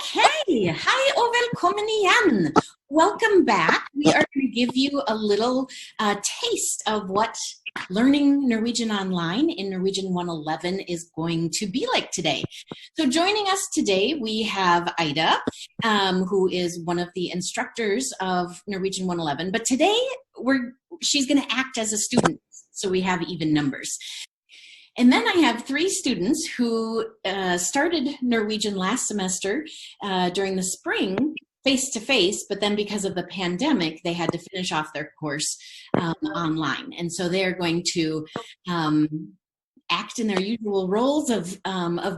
Okay, hei og velkommen igjen. Welcome back. We are going to give you a little taste of what learning Norwegian online in Norwegian 111 is going to be like today. So joining us today, we have Ida, who is one of the instructors of Norwegian 111. But today, she's going to act as a student, so we have even numbers. And then I have three students who started Norwegian last semester during the spring, face-to-face, but then because of the pandemic, they had to finish off their course online. And so they're going to act in their usual roles of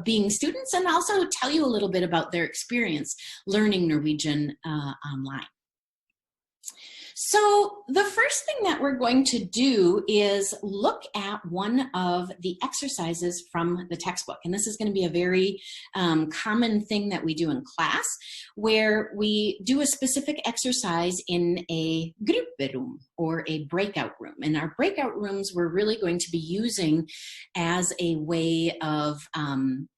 being students and also tell you a little bit about their experience learning Norwegian online. So the first thing that we're going to do is look at one of the exercises from the textbook. And this is going to be a very common thing that we do in class, where we do a specific exercise in a grupperom or a breakout room. And our breakout rooms we're really going to be using as a way of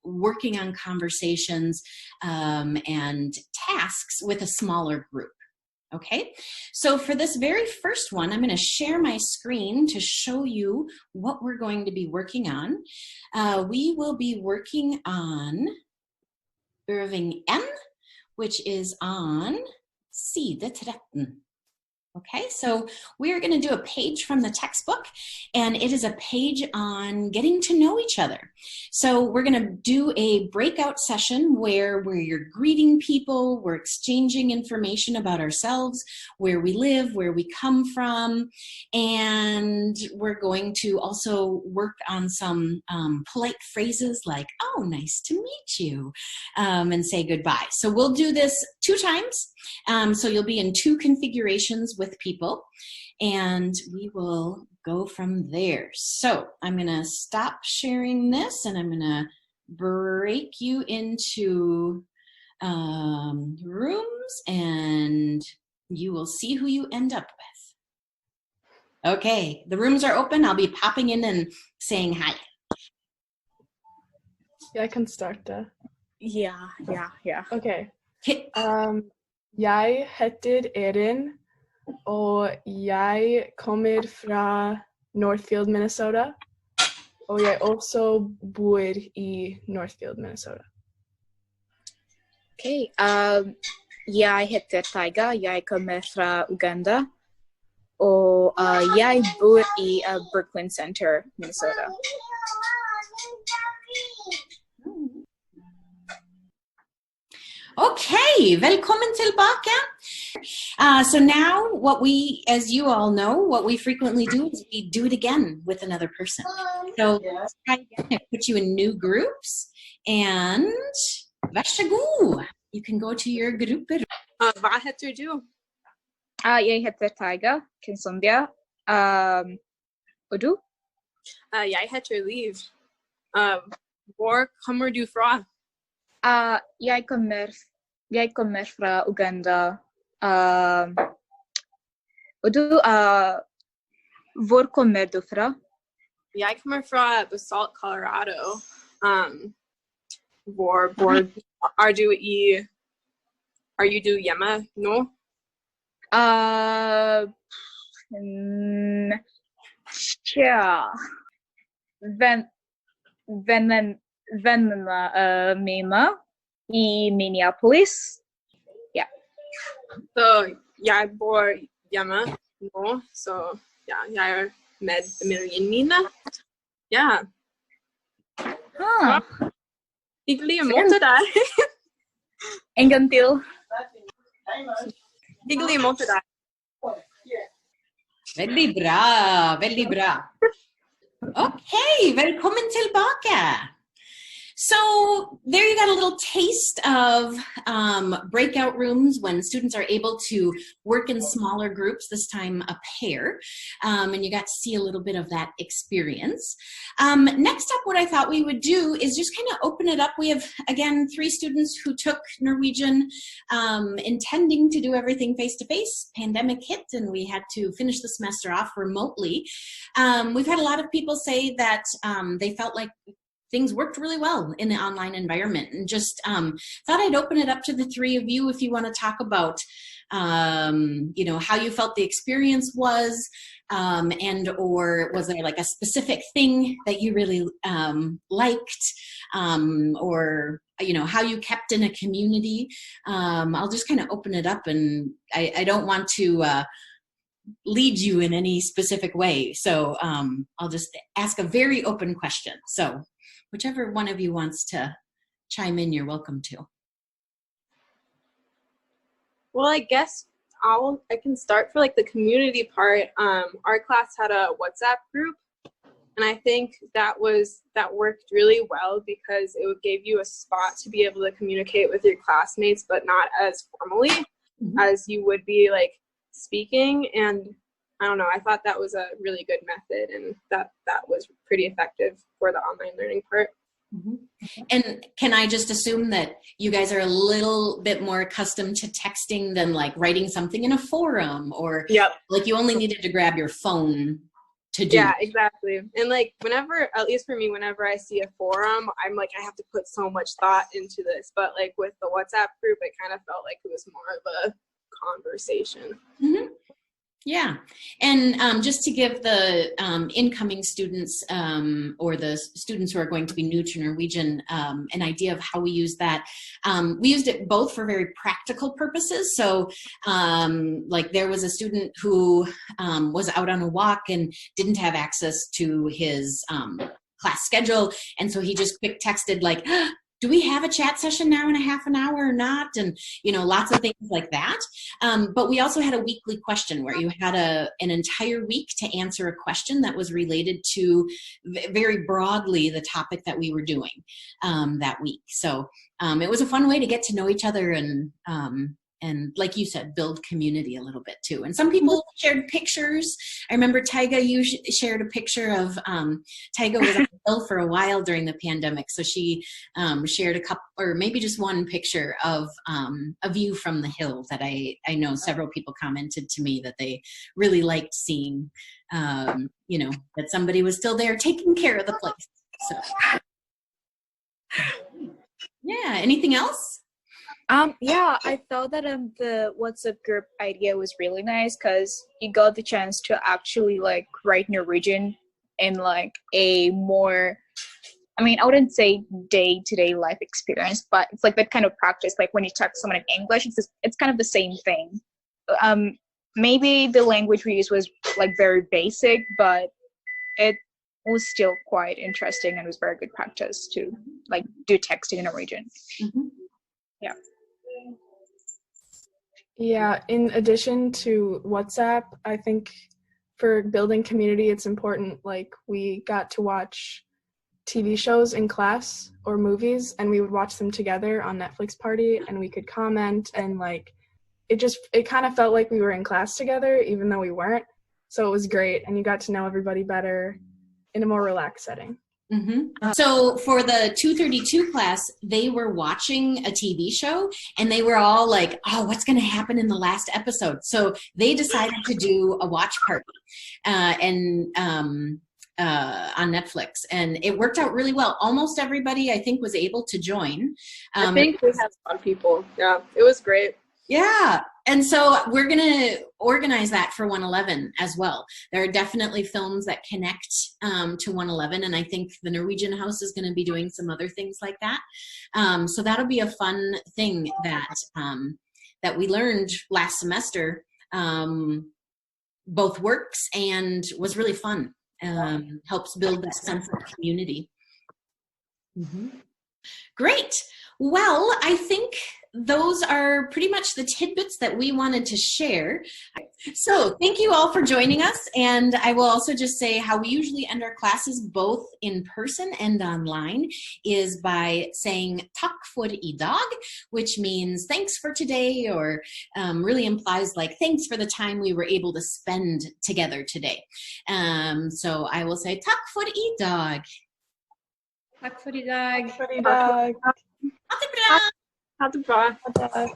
working on conversations and tasks with a smaller group. Okay, so for this very first one, I'm going to share my screen to show you what we're going to be working on. We will be working on Øving N, which is on side 13. Okay, so we're going to do a page from the textbook, and it is a page on getting to know each other. So we're going to do a breakout session where we're greeting people, we're exchanging information about ourselves, where we live, where we come from, and we're going to also work on some polite phrases like, oh, nice to meet you, and say goodbye. So we'll do this 2 times. So you'll be in 2 configurations with people, and we will go from there. So I'm going to stop sharing this, and I'm going to break you into rooms, and you will see who you end up with. Okay, the rooms are open. I'll be popping in and saying hi. Yeah, I can start. Yeah. Okay. Jeg heter Erin, og jeg kommer fra Northfield, Minnesota, og jeg også bor i Northfield, Minnesota. Okay. Jeg heter Taiga, jeg kommer fra Uganda, og jeg bor i Brooklyn Center, Minnesota. Okay, velkommen tilbake. So now what we, as you all know, what we frequently do is we do it again with another person. So let's try again. I put you in new groups, and vær så god. You can go to your grupper. Hva heter du? Jeg heter Taiga Kinsondia. Og du? Jeg heter Liv. Hvor kommer du fra? Jeg kommer fra Uganda. Og du, hvor kommer du fra? Jeg kommer fra Basalt, Colorado. Hvor er du hjemme nå? Tja. Vennene mine i Minneapolis. Ja. Så jeg bor hjemme nå, så ja, jeg er med familien mine. Ja. Hyggelig å møte deg. En gang til. Hyggelig å møte deg. Veldig bra, veldig bra. Okay, velkommen tilbake. So there you got a little taste of breakout rooms when students are able to work in smaller groups, this time a pair, and you got to see a little bit of that experience. Next up, what I thought we would do is just kind of open it up. We have, again, 3 students who took Norwegian intending to do everything face-to-face. Pandemic hit, and we had to finish the semester off remotely. We've had a lot of people say that they felt like things worked really well in the online environment. And just thought I'd open it up to the three of you if you want to talk about, you know, how you felt the experience was, and or was there like a specific thing that you really liked, or, you know, how you kept in a community. I'll just kind of open it up, and I don't want to lead you in any specific way. So I'll just ask a very open question. So whichever one of you wants to chime in, you're welcome to. Well, I guess I can start for like the community part. Our class had a WhatsApp group, and I think that worked really well because it gave you a spot to be able to communicate with your classmates, but not as formally as you would be like speaking. And I don't know, I thought that was a really good method, and that was pretty effective for the online learning part. And can I just assume that you guys are a little bit more accustomed to texting than like writing something in a forum, or like you only needed to grab your phone to do? Yeah, exactly. And like whenever, at least for me, whenever I see a forum, I'm like, I have to put so much thought into this. But like with the WhatsApp group, it kind of felt like it was more of a conversation. Yeah. And just to give the incoming students or the students who are going to be new to Norwegian an idea of how we use that, we used it both for very practical purposes. So like there was a student who was out on a walk and didn't have access to his class schedule. And so he just quick texted like, do we have a chat session now in a half an hour or not? And, you know, lots of things like that. But we also had a weekly question where you had an entire week to answer a question that was related to very broadly the topic that we were doing that week. So it was a fun way to get to know each other and like you said, build community a little bit too. And some people shared pictures. I remember Tyga, you shared a picture of, Tyga was on the hill for a while during the pandemic. So she shared a couple, or maybe just one picture of a view from the hill that I know several people commented to me that they really liked seeing, you know, that somebody was still there taking care of the place. So yeah, anything else? Yeah, I thought that the WhatsApp group idea was really nice because you got the chance to actually like write Norwegian in like a more, I mean, I wouldn't say day-to-day life experience, but it's like that kind of practice. Like when you talk to someone in English, it's kind of the same thing. Maybe the language we used was like very basic, but it was still quite interesting and was very good practice to like do texting in Norwegian. Yeah. Yeah, in addition to WhatsApp, I think for building community, it's important, like we got to watch TV shows in class or movies, and we would watch them together on Netflix Party, and we could comment, and like it kind of felt like we were in class together, even though we weren't. So it was great, and you got to know everybody better in a more relaxed setting. So for the 232 class, they were watching a TV show and they were all like, oh, what's going to happen in the last episode? So they decided to do a watch party on Netflix, and it worked out really well. Almost everybody, I think, was able to join. I think we had a lot of people. Yeah, it was great. Yeah. And so we're going to organize that for 111 as well. There are definitely films that connect to 111, and I think the Norwegian House is going to be doing some other things like that. So that'll be a fun thing that we learned last semester. Both works and was really fun. Helps build that sense of community. Great. Well, I think those are pretty much the tidbits that we wanted to share. So thank you all for joining us. And I will also just say how we usually end our classes, both in person and online, is by saying takk for I dag, which means thanks for today, or really implies like thanks for the time we were able to spend together today. So I will say takk for I dag. Takk for I dag. Takk for I dag. Ha det bra! Ha det bra.